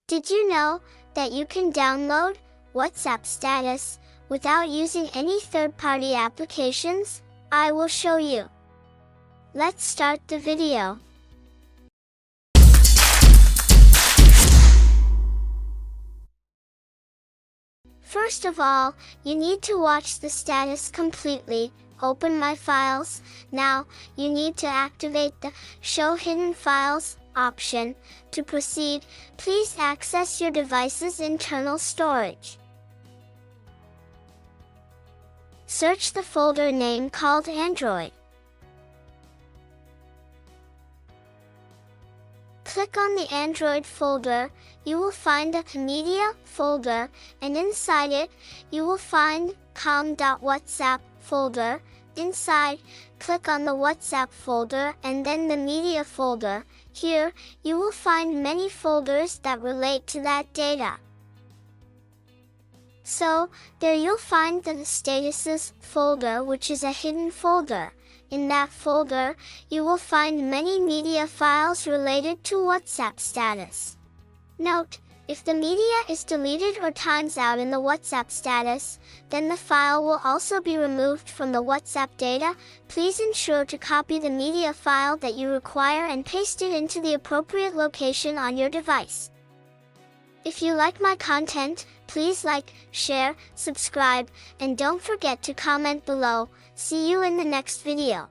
Did you know that you can download WhatsApp status without using any third-party applications? I will show you. Let's start the video. First of all, you need to watch the status completely. Open My Files. Now, you need to activate the Show Hidden Files option. To proceed, please access your device's internal storage. Search the folder name called Android. Click on the Android folder. You will find a Media folder, and inside it, you will find com.whatsapp folder. Inside, click on the WhatsApp folder and then the Media folder. Here, you will find many folders that relate to that data. So, there you'll find the Statuses folder, which is a hidden folder. In that folder, you will find many media files related to WhatsApp status. Note, if the media is deleted or times out in the WhatsApp status, then the file will also be removed from the WhatsApp data. Please ensure to copy the media file that you require and paste it into the appropriate location on your device. If you like my content, please like, share, subscribe, and don't forget to comment below. See you in the next video.